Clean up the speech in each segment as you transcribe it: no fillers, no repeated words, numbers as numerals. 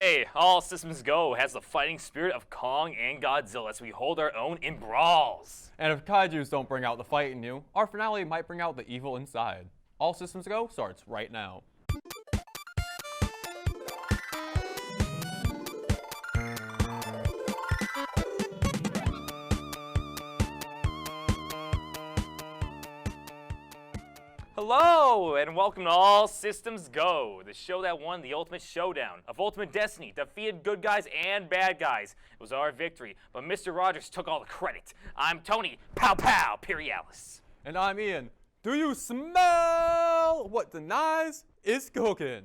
Hey, all systems go has the fighting spirit of Kong and Godzilla as we hold our own in brawls. And if Kaijus don't bring out the fight in you, our finale might bring out the evil inside. All Systems Go starts right now. Hello, and welcome to All Systems Go, the show that won the ultimate showdown of ultimate destiny, defeated good guys and bad guys. It was our victory, but Mr. Rogers took all the credit. I'm Tony Pow Pow Perialis. And I'm Ian. Do you smell what the nice is cooking?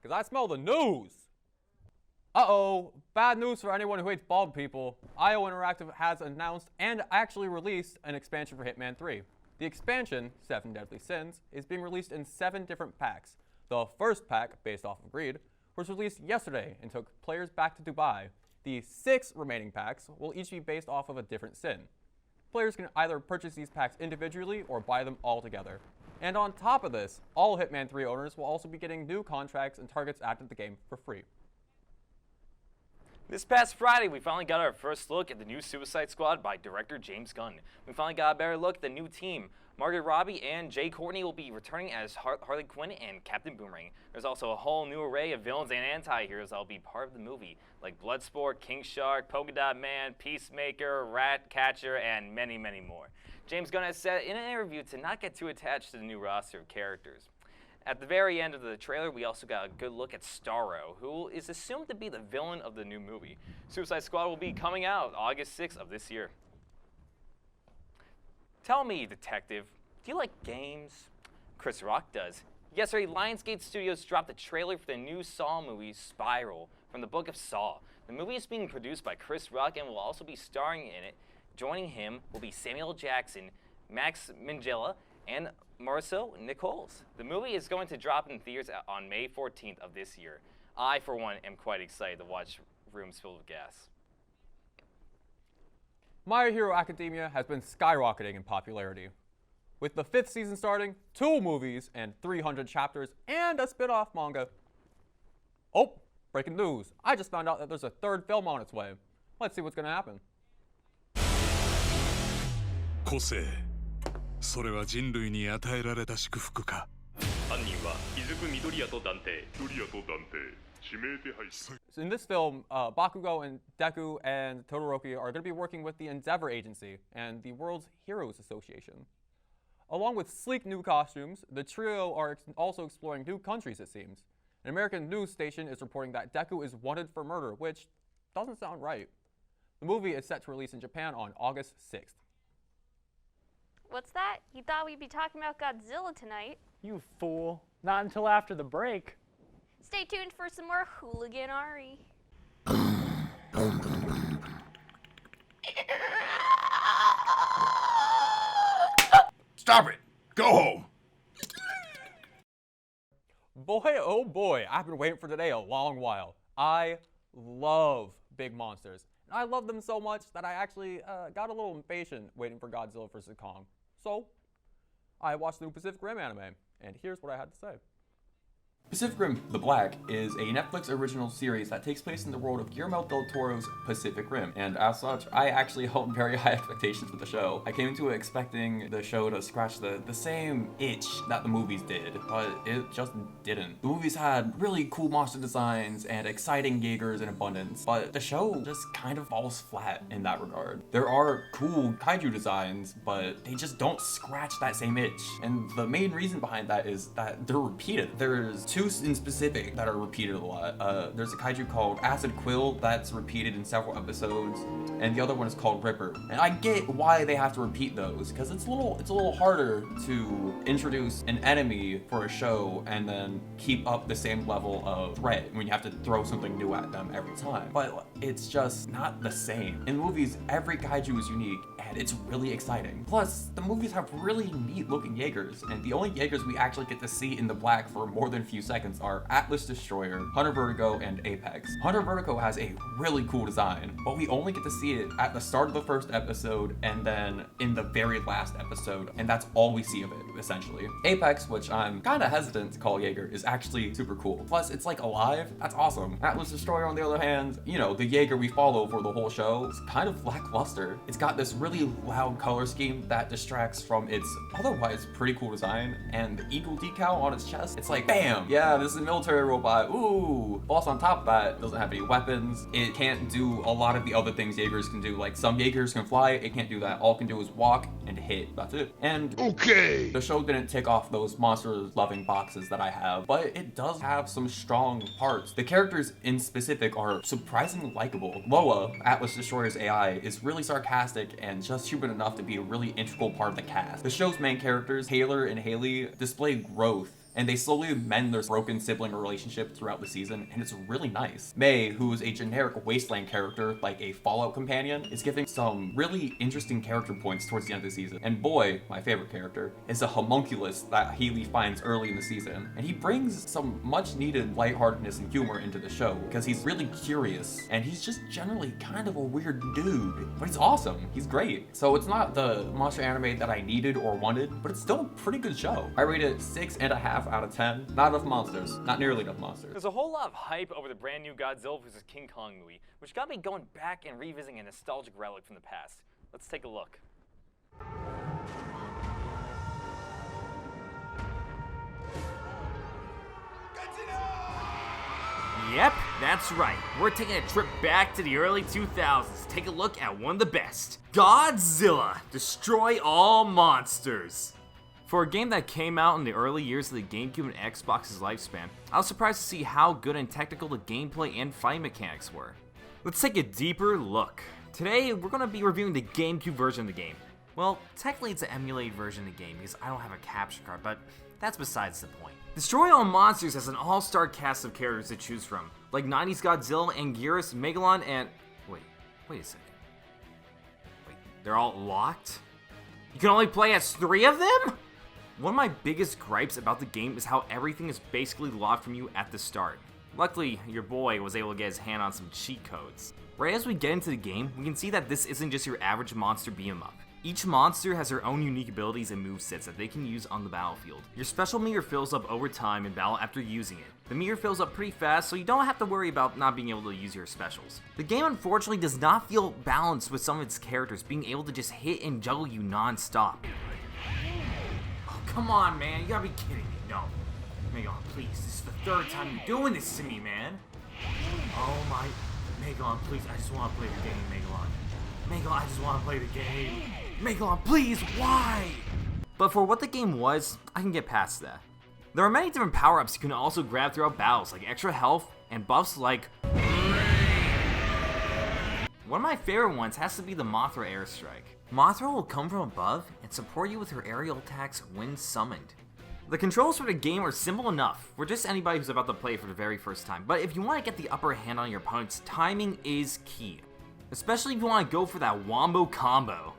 Because I smell the news. Uh-oh, bad news for anyone who hates bald people. IO Interactive has announced and actually released an expansion for Hitman 3. The expansion, 7 Deadly Sins, is being released in 7 different packs. The first pack, based off of Greed, was released yesterday and took players back to Dubai. The 6 remaining packs will each be based off of a different sin. Players can either purchase these packs individually or buy them all together. And on top of this, all Hitman 3 owners will also be getting new contracts and targets added to the game for free. This past Friday, we finally got our first look at the new Suicide Squad by director James Gunn. We finally got a better look at the new team. Margaret Robbie and Jay Courtney will be returning as Harley Quinn and Captain Boomerang. There's also a whole new array of villains and anti-heroes that will be part of the movie, like Bloodsport, King Shark, Polka Dot Man, Peacemaker, Ratcatcher, and many, many more. James Gunn has said in an interview to not get too attached to the new roster of characters. At the very end of the trailer, we also got a good look at Starro, who is assumed to be the villain of the new movie. Suicide Squad will be coming out August 6th of this year. Tell me, detective, do you like games? Chris Rock does. Yesterday, Lionsgate Studios dropped the trailer for the new Saw movie, Spiral, from the book of Saw. The movie is being produced by Chris Rock and will also be starring in it. Joining him will be Samuel Jackson, Max Minghella, and Marcel Nichols. The movie is going to drop in theaters on May 14th of this year. I, for one, am quite excited to watch rooms filled with gas. My Hero Academia has been skyrocketing in popularity. With the 5th season starting, 2 movies, and 300 chapters, and a spin-off manga. Oh, breaking news. I just found out that there's a 3rd film on its way. Let's see what's going to happen. 個性それは人類に与えられた祝福か犯人は出久緑谷と断定指名手配 So in this film, Bakugo and Deku and Todoroki are going to be working with the Endeavor Agency and the World's Heroes Association. Along with sleek new costumes, the trio are also exploring new countries, it seems. An American news station is reporting that Deku is wanted for murder, which doesn't sound right. The movie is set to release in Japan on August 6th. What's that? You thought we'd be talking about Godzilla tonight. You fool. Not until after the break. Stay tuned for some more Hooligan Ari. Stop it! Go home! Boy, oh boy, I've been waiting for today a long while. I love big monsters. And I love them so much that I actually got a little impatient waiting for Godzilla vs. Kong. So, I watched the new Pacific Rim anime, and here's what I had to say. Pacific Rim The Black is a Netflix original series that takes place in the world of Guillermo del Toro's Pacific Rim, and as such, I actually held very high expectations with the show. I came into it expecting the show to scratch the same itch that the movies did, but it just didn't. The movies had really cool monster designs and exciting Jaegers in abundance, but the show just kind of falls flat in that regard. There are cool kaiju designs, but they just don't scratch that same itch, and the main reason behind that is that they're repeated. There's 2 in specific that are repeated a lot. There's a kaiju called Acid Quill that's repeated in several episodes, and the other one is called Ripper. And I get why they have to repeat those, because it's a little harder to introduce an enemy for a show and then keep up the same level of threat when you have to throw something new at them every time. But it's just not the same. In movies, every kaiju is unique, and it's really exciting. Plus, the movies have really neat looking Jaegers, and the only Jaegers we actually get to see in the black for more than a few seconds are Atlas Destroyer, Hunter Vertigo, and Apex. Hunter Vertigo has a really cool design, but we only get to see it at the start of the first episode and then in the very last episode, and that's all we see of it, essentially. Apex, which I'm kind of hesitant to call Jaeger, is actually super cool. Plus, it's like alive. That's awesome. Atlas Destroyer, on the other hand, you know, the Jaeger we follow for the whole show, is kind of lackluster. It's got this really loud color scheme that distracts from its otherwise pretty cool design, and the eagle decal on its chest, it's like, bam! Yeah, this is a military robot. Ooh! Plus, on top of that, it doesn't have any weapons. It can't do a lot of the other things Jaegers can do. Like, some Jaegers can fly, it can't do that. All it can do is walk and hit. That's it. And Okay. the show didn't tick off those monster-loving boxes that I have, but it does have some strong parts. The characters in specific are surprisingly likable. Loa, Atlas Destroyer's AI, is really sarcastic and just human enough to be a really integral part of the cast. The show's main characters, Taylor and Haley, display growth, and they slowly mend their broken sibling relationship throughout the season, and it's really nice. Mei, who is a generic Wasteland character, like a Fallout companion, is giving some really interesting character points towards the end of the season. And Boy, my favorite character, is a homunculus that Haley finds early in the season, and he brings some much needed lightheartedness and humor into the show, because he's really curious, and he's just generally kind of a weird dude, but he's awesome. He's great. So it's not the monster anime that I needed or wanted, but it's still a pretty good show. I rate it 6.5 out of 10. Not enough monsters. Not nearly enough monsters. There's a whole lot of hype over the brand new Godzilla vs. King Kong movie, which got me going back and revisiting a nostalgic relic from the past. Let's take a look. Yep, that's right. We're taking a trip back to the early 2000s to take a look at one of the best. Godzilla, Destroy All Monsters. For a game that came out in the early years of the GameCube and Xbox's lifespan, I was surprised to see how good and technical the gameplay and fighting mechanics were. Let's take a deeper look. Today, we're going to be reviewing the GameCube version of the game. Well, technically it's an emulated version of the game because I don't have a capture card, but that's besides the point. Destroy All Monsters has an all-star cast of characters to choose from, like 90s Godzilla, Anguirus, Megalon, and... Wait a second. Wait, they're all locked? You can only play as 3 of them? One of my biggest gripes about the game is how everything is basically locked from you at the start. Luckily, your boy was able to get his hand on some cheat codes. Right as we get into the game, we can see that this isn't just your average monster beat 'em up. Each monster has their own unique abilities and movesets that they can use on the battlefield. Your special meter fills up over time in battle after using it. The meter fills up pretty fast, so you don't have to worry about not being able to use your specials. The game unfortunately does not feel balanced with some of its characters being able to just hit and juggle you non-stop. Come on, man, you gotta be kidding me. No. Megalon, please, this is the 3rd time you're doing this to me, man. Oh my... Megalon, please, I just want to play the game, Megalon. Megalon, I just want to play the game. Megalon, please, why? But for what the game was, I can get past that. There are many different power-ups you can also grab throughout battles, like extra health and buffs like... One of my favorite ones has to be the Mothra Airstrike. Mothra will come from above and support you with her aerial attacks when summoned. The controls for the game are simple enough for just anybody who's about to play for the very first time, but if you want to get the upper hand on your opponents, timing is key. Especially if you want to go for that wombo combo.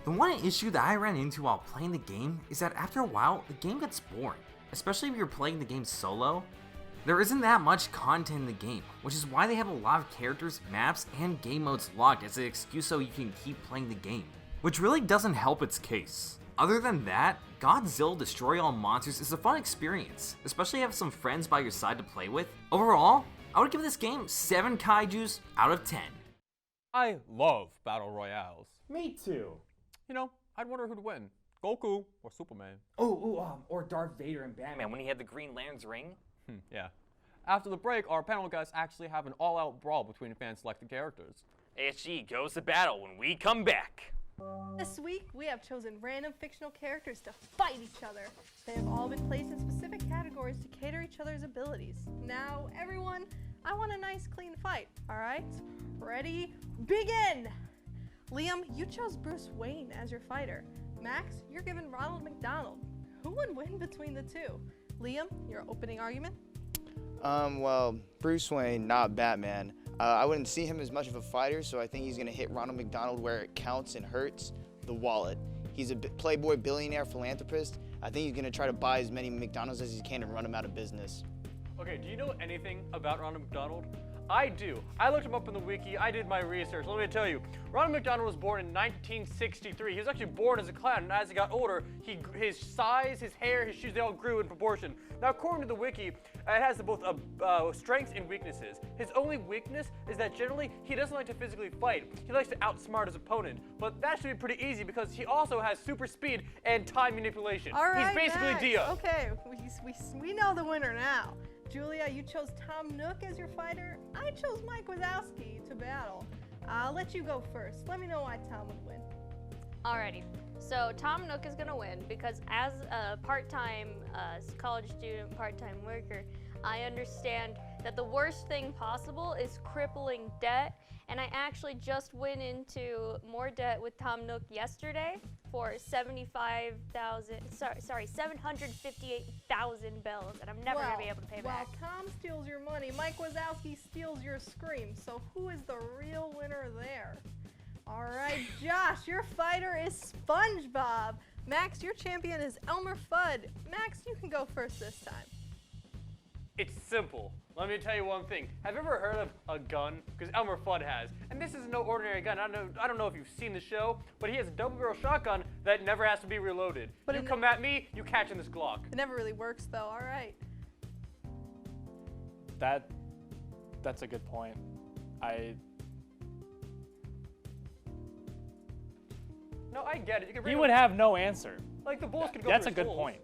The one issue that I ran into while playing the game is that after a while, the game gets boring. Especially if you're playing the game solo. There isn't that much content in the game, which is why they have a lot of characters, maps, and game modes locked as an excuse so you can keep playing the game. Which really doesn't help its case. Other than that, Godzilla Destroy All Monsters is a fun experience, especially if you have some friends by your side to play with. Overall, I would give this game 7 Kaijus out of 10. I love battle royales. Me too. You know, I'd wonder who'd win, Goku or Superman. Or Darth Vader and Batman when he had the Green Lantern's ring. Yeah. After the break, our panel guys actually have an all-out brawl between fan-selected characters. ASG goes to battle when we come back. This week, we have chosen random fictional characters to fight each other. They have all been placed in specific categories to cater each other's abilities. Now, everyone, I want a nice, clean fight, all right? Ready? Begin! Liam, you chose Bruce Wayne as your fighter. Max, you're given Ronald McDonald. Who would win between the two? Liam, your opening argument? Well, Bruce Wayne, not Batman. I wouldn't see him as much of a fighter, so I think he's going to hit Ronald McDonald where it counts and hurts. the wallet. He's a playboy billionaire philanthropist. I think he's gonna try to buy as many McDonald's as he can and run them out of business. Okay, do you know anything about Ronald McDonald? I do. I looked him up in the wiki. I did my research. Let me tell you, Ronald McDonald was born in 1963. He was actually born as a clown, and as he got older, his size, his hair, his shoes, they all grew in proportion. Now, according to the wiki, it has both strengths and weaknesses. His only weakness is that generally he doesn't like to physically fight. He likes to outsmart his opponent. But that should be pretty easy because he also has super speed and time manipulation. All right, He's basically Max. Dia. Okay, we know the winner now. Julia, you chose Tom Nook as your fighter. I chose Mike Wazowski to battle. I'll let you go first. Let me know why Tom would win. Alrighty. So Tom Nook is gonna win because as a part-time college student, part-time worker, I understand that the worst thing possible is crippling debt, and I actually just went into more debt with Tom Nook yesterday for 758,000 bells, and I'm never gonna be able to pay back. While Tom steals your money, Mike Wazowski steals your scream. So who is the real winner there? All right, Josh, your fighter is SpongeBob. Max, your champion is Elmer Fudd. Max, you can go first this time. It's simple. Let me tell you one thing. Have you ever heard of a gun? Because Elmer Fudd has. And this is no ordinary gun. I don't know if you've seen the show, but he has a double-barrel shotgun that never has to be reloaded. But you come at me, you catch in this Glock. It never really works, though. All right. That's a good point. No, I get it. You can He would have no answer. like the bullets could go That's through a his good soul. point.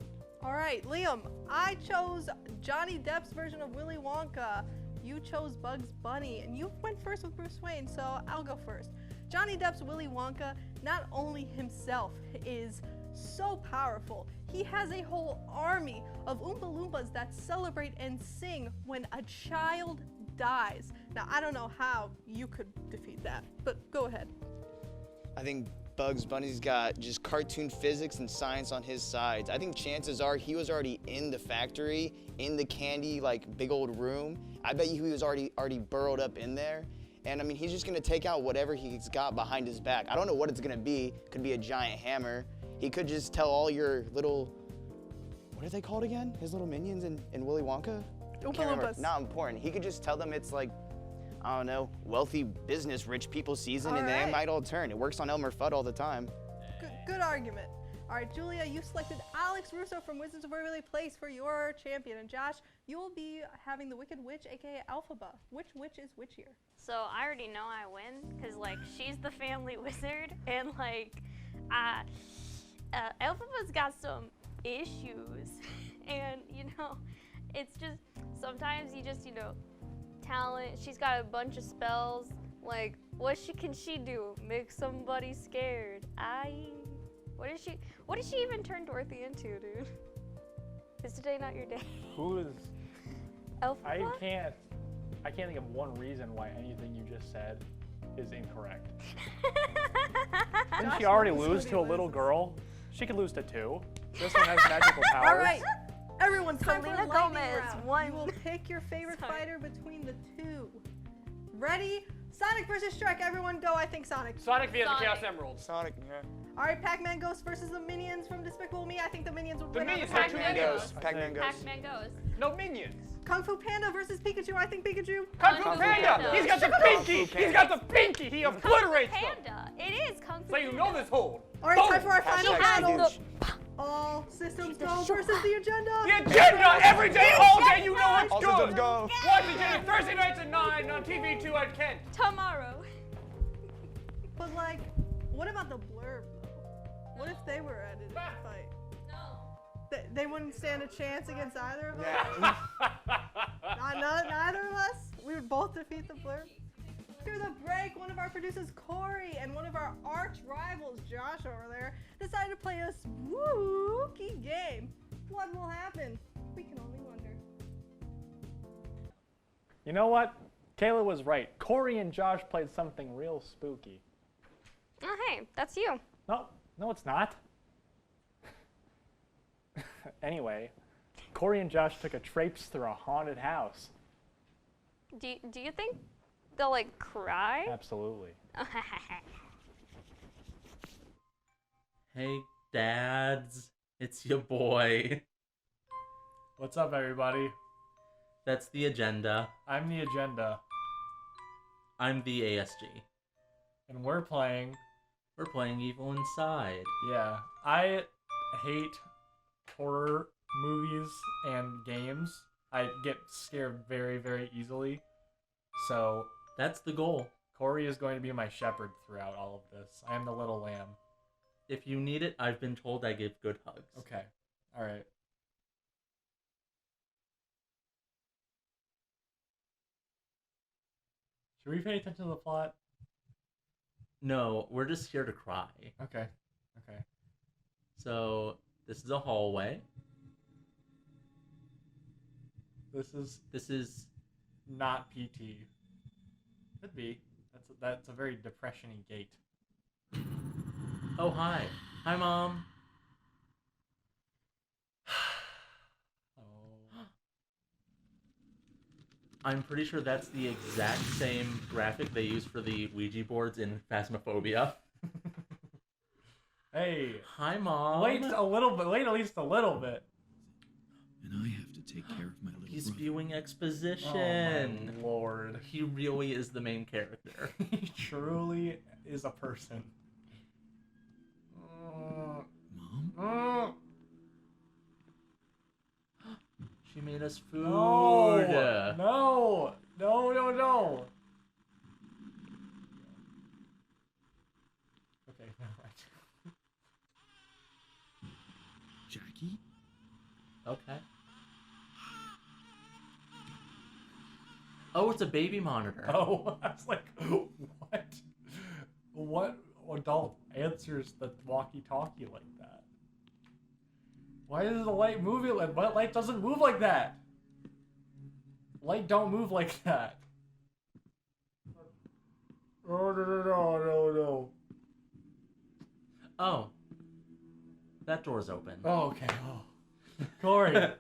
All right, Liam, I chose Johnny Depp's version of Willy Wonka. You chose Bugs Bunny, and you went first with Bruce Wayne, so I'll go first. Johnny Depp's Willy Wonka, not only himself is so powerful, he has a whole army of Oompa Loompas that celebrate and sing when a child dies. Now, I don't know how you could defeat that, but go ahead. I think Bugs Bunny's got just cartoon physics and science on his sides. I think chances are he was already in the factory, in the candy, like, big old room. I bet you he was already burrowed up in there. And I mean, he's just gonna take out whatever he's got behind his back. I don't know what it's gonna be. Could be a giant hammer. He could just tell all your little, what are they called again? His little minions in Willy Wonka? Oompa Can't remember. Loompas. Not important. He could just tell them it's like, I don't know, wealthy business, rich people season, and Alright. they might all turn. It works on Elmer Fudd all the time. Good argument. All right, Julia, you selected Alex Russo from Wizards of Waverly Place for your champion. And Josh, you will be having the Wicked Witch, aka Alphaba. Which witch is witchier? So I already know I win because like she's the family wizard, and like Elphaba's got some issues, and you know, it's just sometimes you just talent. She's got a bunch of spells. Like, what can she do? Make somebody scared. What did she even turn Dorothy into, dude? Is today not your day? Who is? Elphaba? I can't think of one reason why anything you just said is incorrect. Didn't she already lose to a little girl? She could lose to two. This one has magical powers. All right, everyone's time for Selena lightning Gomez round. won. You will pick your favorite Sorry. fighter between the two. Ready? Sonic versus Shrek. Everyone go. I think Sonic. Sonic via the Sonic. Chaos Emeralds. Sonic, yeah. All right, Pac-Man Ghost versus the Minions from Despicable Me. I think the Minions would The win. on Minions this have one. Pac-Man goes. Pac-Man goes. Pac-Man goes. No minions. Kung Fu Panda versus Pikachu. I think Pikachu. Kung Fu Kung Fu Panda. Panda. He's got the pinky. He's got the pinky. He obliterates them. Panda. It is Kung Fu So you know this hold. All right, time for our final Hashtag battle. huge. All systems go versus the agenda. The agenda every day, all day. You know it's All good. systems go. Watch the agenda Thursday nights at 9 on TV2 at Kent. Tomorrow. But like, what about the blurb though? What if they were at it in a fight? No. They wouldn't stand a chance against either of us? Neither of us? We would both defeat the blurb? After the break, one of our producers, Corey, and one of our arch rivals, Josh over there, decided to play a spooky game. What will happen? We can only wonder. You know what? Kayla was right. Corey and Josh played something real spooky. Oh, hey, that's you. No, it's not. Anyway, Corey and Josh took a traipse through a haunted house. Do you think they'll like cry? Absolutely. Hey, dads. It's your boy. What's up, everybody? That's the agenda. I'm the agenda, I'm the ASG. and we're playing. We're playing Evil Inside. Yeah, I hate horror movies and games. I get scared very, very easily. So That's the goal. Corey is going to be my shepherd throughout all of this. I am the little lamb. If you need it, I've been told I give good hugs. Okay. All right. Should we pay attention to the plot? No, we're just here to cry. Okay. Okay. So, this is a hallway. This is Not PT. Could be. That's a very depression-y gate. Oh, hi. Hi, Mom. Oh. I'm pretty sure that's the exact same graphic they use for the Ouija boards in Phasmophobia. Hey. Hi, Mom. Wait a little bit. Wait at least a little bit. And I have to take care of my little He's brother. spewing exposition. Oh my lord. He really is the main character. He truly is a person. Mom? She made us food. No! No! No, no, no! Okay, never mind. Jackie? Okay. Oh, it's a baby monitor. Oh, I was like, what? What adult answers the walkie-talkie like that? Why is the light moving like that? Light doesn't move like that. Light don't move like that. Oh, no, no, no, no, no. Oh. That door's open. Oh, okay. Oh. Corey,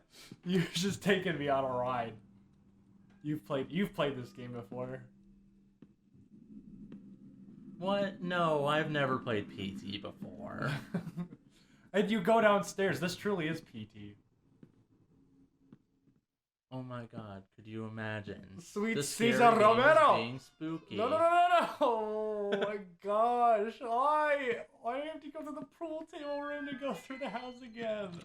you're just taking me on a ride. You've played this game before. What? No, I've never played PT before. And you go downstairs. This truly is PT. Oh my god, could you imagine? Sweet The Cesar scary games Romero! being spooky. No, no, no, no, no! Oh my gosh! Why? Why do you have to go to the pool table room to go through the house again?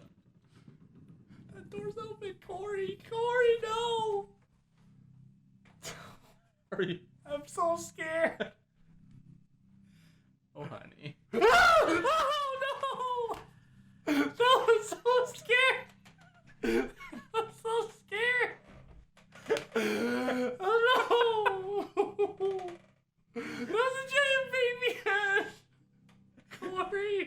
That door's open, Corey! Corey, no! Hurry. I'm so scared! Oh, honey. Oh no! No, I'm so scared! I'm so scared! Oh no! That's a giant baby head! Corey!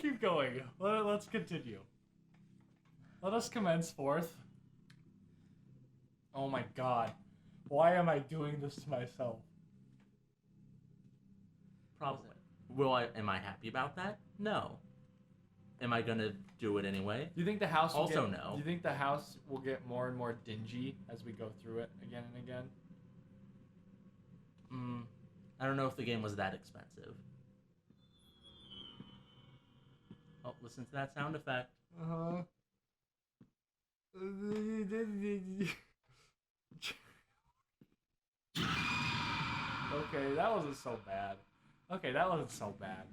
Keep going. Let's continue. Let us commence forth. Oh my god. Why am I doing this to myself? Probably. Am I happy about that? No. Am I gonna do it anyway? Do you think the house will Also get, no. Do you think the house will get more and more dingy as we go through it again and again? I don't know if the game was that expensive. Oh, listen to that sound effect. Uh-huh. Okay, that wasn't so bad. Okay, that wasn't so bad.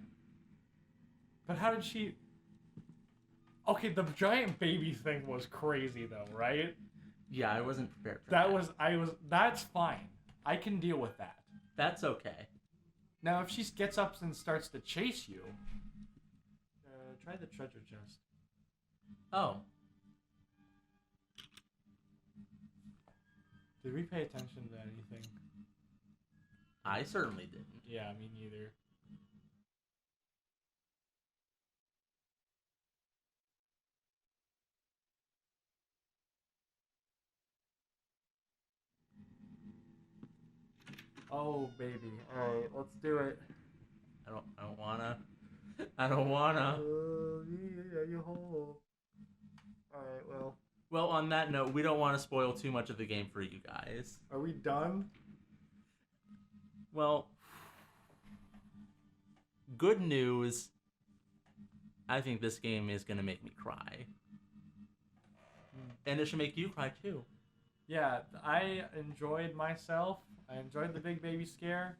But how did she... Okay, the giant baby thing was crazy though, right? Yeah, I wasn't prepared for that. That's fine. I can deal with that. That's okay. Now, if she gets up and starts to chase you... try the treasure chest. Oh. Did we pay attention to anything? I certainly didn't. Yeah, me neither. Oh, baby. Alright, let's do it. I don't wanna. I don't wanna. Yeah, you hold. Alright, well. Well, on that note, we don't want to spoil too much of the game for you guys. Are we done? Well, good news. I think this game is gonna make me cry. And it should make you cry too. Yeah, I enjoyed myself. I enjoyed the big baby scare.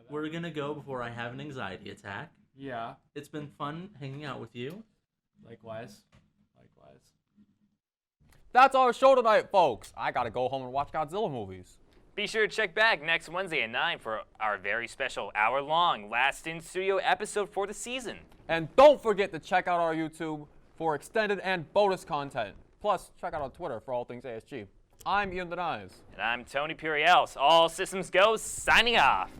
We're gonna go before I have an anxiety attack. Yeah. It's been fun hanging out with you. Likewise. Likewise. That's our show tonight, folks. I gotta go home and watch Godzilla movies. Be sure to check back next Wednesday at 9 for our very special hour-long Last in Studio episode for the season. And don't forget to check out our YouTube for extended and bonus content. Plus, check out our Twitter for all things ASG. I'm Ian Denies. And I'm Tony Puriels. All systems go, signing off.